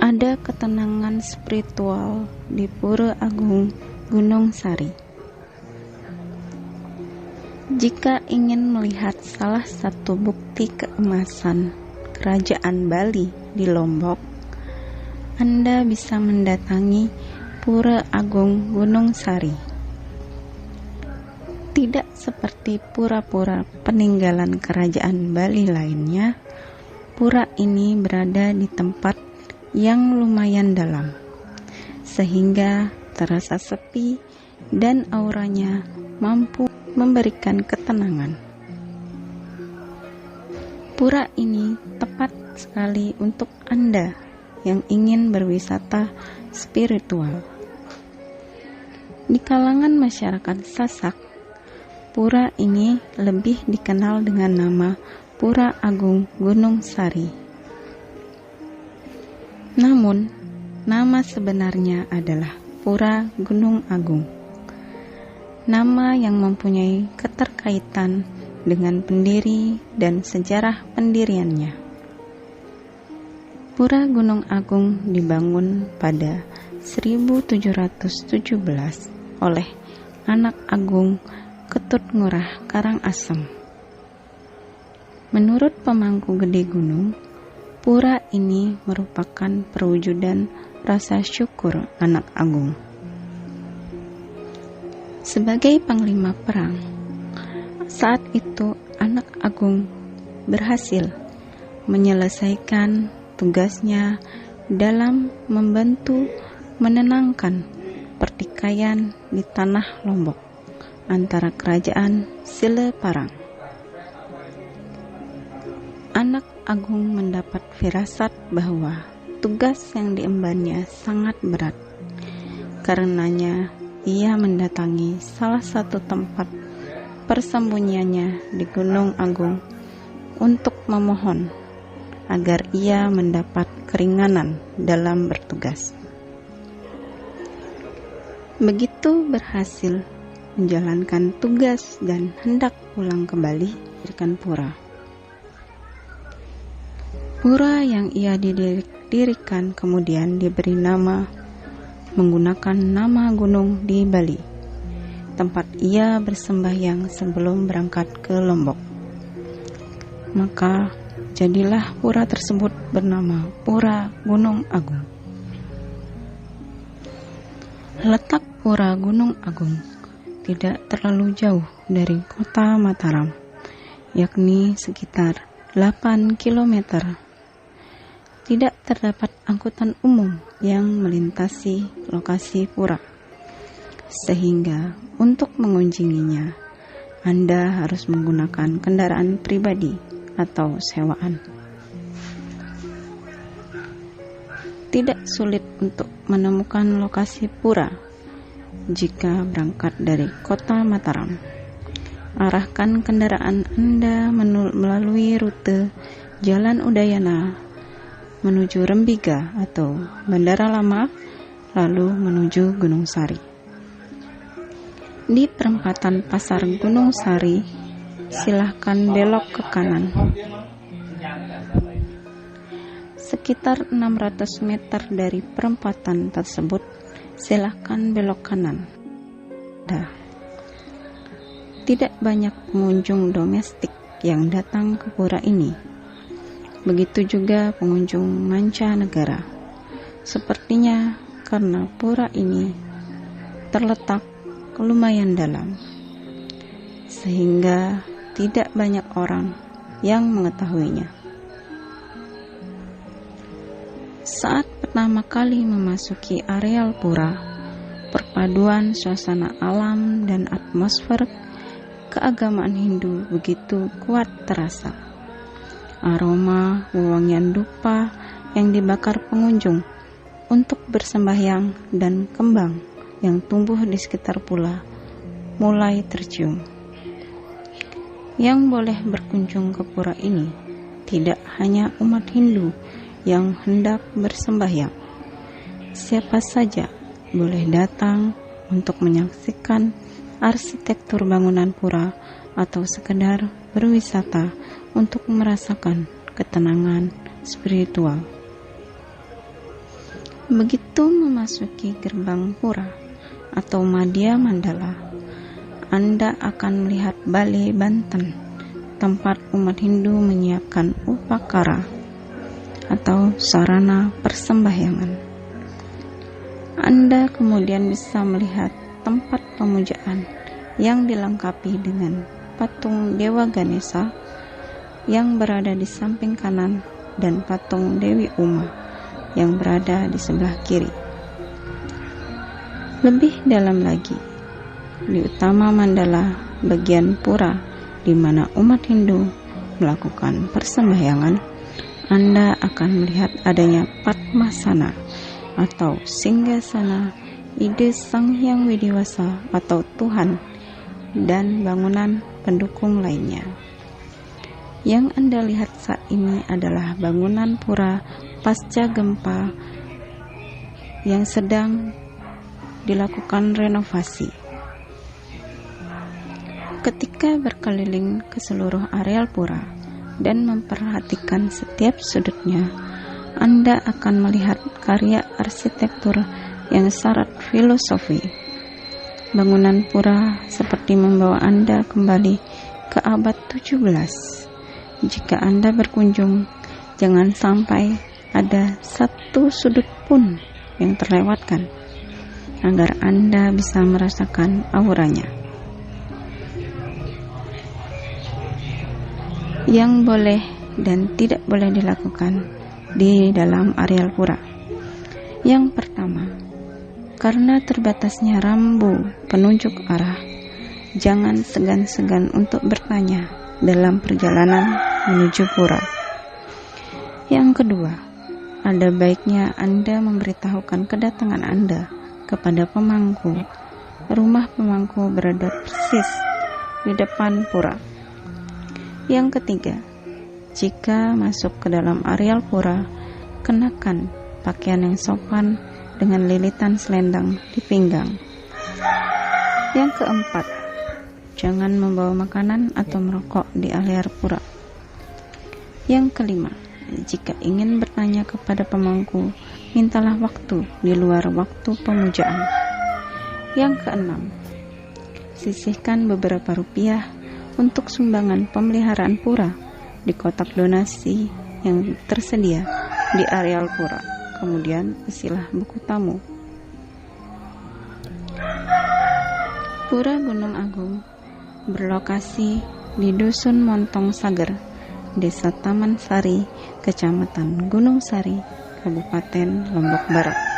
Ada ketenangan spiritual di Pura Agung Gunung Sari. Jika ingin melihat salah satu bukti keemasan Kerajaan Bali di Lombok, Anda bisa mendatangi Pura Agung Gunung Sari. Tidak seperti pura-pura peninggalan kerajaan Bali lainnya, pura ini berada di tempat yang lumayan dalam, sehingga terasa sepi dan auranya mampu memberikan ketenangan. Pura ini tepat sekali untuk Anda yang ingin berwisata spiritual. Di kalangan masyarakat Sasak, pura ini lebih dikenal dengan nama Pura Agung Gunung Sari. Namun, nama sebenarnya adalah Pura Gunung Agung. Nama yang mempunyai keterkaitan dengan pendiri dan sejarah pendiriannya. Pura Gunung Agung dibangun pada 1717 oleh anak agung Ketut Ngurah Karangasem. Menurut pemangku gede gunung, pura ini merupakan perwujudan rasa syukur anak agung. Sebagai panglima perang, saat itu anak agung berhasil menyelesaikan tugasnya dalam membantu menenangkan pertikaian di tanah Lombok antara kerajaan Sile Parang. Anak agung mendapat firasat bahwa tugas yang diembannya sangat berat. Karenanya, ia mendatangi salah satu tempat persembunyiannya di Gunung Agung untuk memohon agar ia mendapat keringanan dalam bertugas. Begitu berhasil menjalankan tugas dan hendak pulang ke Bali, dirikan pura. Pura yang ia dirikan kemudian diberi nama menggunakan nama gunung di Bali, tempat ia bersembahyang sebelum berangkat ke Lombok. Maka jadilah pura tersebut bernama Pura Gunung Agung. Letak Pura Gunung Agung tidak terlalu jauh dari kota Mataram, yakni sekitar 8 km. Tidak terdapat angkutan umum yang melintasi lokasi pura, sehingga untuk mengunjunginya, Anda harus menggunakan kendaraan pribadi atau sewaan. Tidak sulit untuk menemukan lokasi pura jika berangkat dari kota Mataram. Arahkan kendaraan Anda melalui rute Jalan Udayana menuju Rembiga atau Bandara Lama, lalu menuju Gunung Sari. Di perempatan Pasar Gunung Sari, silahkan belok ke kanan. Sekitar 600 meter dari perempatan tersebut, silahkan belok kanan. Tidak banyak pengunjung domestik yang datang ke pura ini. Begitu juga pengunjung mancanegara. Sepertinya karena pura ini terletak lumayan dalam, sehingga tidak banyak orang yang mengetahuinya. Saat pertama kali memasuki areal pura, perpaduan suasana alam dan atmosfer keagamaan Hindu begitu kuat terasa. Aroma wewangian dupa yang dibakar pengunjung untuk bersembahyang dan kembang yang tumbuh di sekitar pura mulai tercium. Yang boleh berkunjung ke pura ini tidak hanya umat Hindu yang hendak bersembahyang. Siapa saja boleh datang untuk menyaksikan arsitektur bangunan pura atau sekedar berwisata untuk merasakan ketenangan spiritual. Begitu memasuki gerbang pura atau Madhya Mandala, Anda akan melihat balai Banten, tempat umat Hindu menyiapkan upakara atau sarana persembahyangan. Anda kemudian bisa melihat tempat pemujaan yang dilengkapi dengan patung Dewa Ganesha yang berada di samping kanan dan patung Dewi Uma yang berada di sebelah kiri. Lebih dalam lagi, di utama Mandala bagian pura di mana umat Hindu melakukan persembahyangan, Anda akan melihat adanya Padmasana atau Singgasana Ide Sang Hyang Widiwasa atau Tuhan dan bangunan pendukung lainnya. Yang Anda lihat saat ini adalah bangunan pura pasca gempa yang sedang dilakukan renovasi. Ketika berkeliling ke seluruh areal pura dan memperhatikan setiap sudutnya, Anda akan melihat karya arsitektur yang syarat filosofi. Bangunan pura seperti membawa Anda kembali ke abad 17. Jika Anda berkunjung, jangan sampai ada satu sudut pun yang terlewatkan, agar Anda bisa merasakan auranya. Yang boleh dan tidak boleh dilakukan di dalam areal pura. Yang pertama, karena terbatasnya rambu penunjuk arah, jangan segan-segan untuk bertanya dalam perjalanan menuju pura. Yang kedua, ada baiknya Anda memberitahukan kedatangan Anda kepada pemangku. Rumah pemangku berada persis di depan pura. Yang ketiga, jika masuk ke dalam areal pura, kenakan pakaian yang sopan dengan lilitan selendang di pinggang. Yang keempat, jangan membawa makanan atau merokok di areal pura. Yang kelima, jika ingin bertanya kepada pemangku, mintalah waktu di luar waktu pemujaan. Yang keenam, sisihkan beberapa rupiah untuk sumbangan pemeliharaan pura di kotak donasi yang tersedia di areal pura. Kemudian isilah buku tamu. Pura Gunung Agung berlokasi di Dusun Montong Sager, Desa Taman Sari, Kecamatan Gunung Sari, Kabupaten Lombok Barat.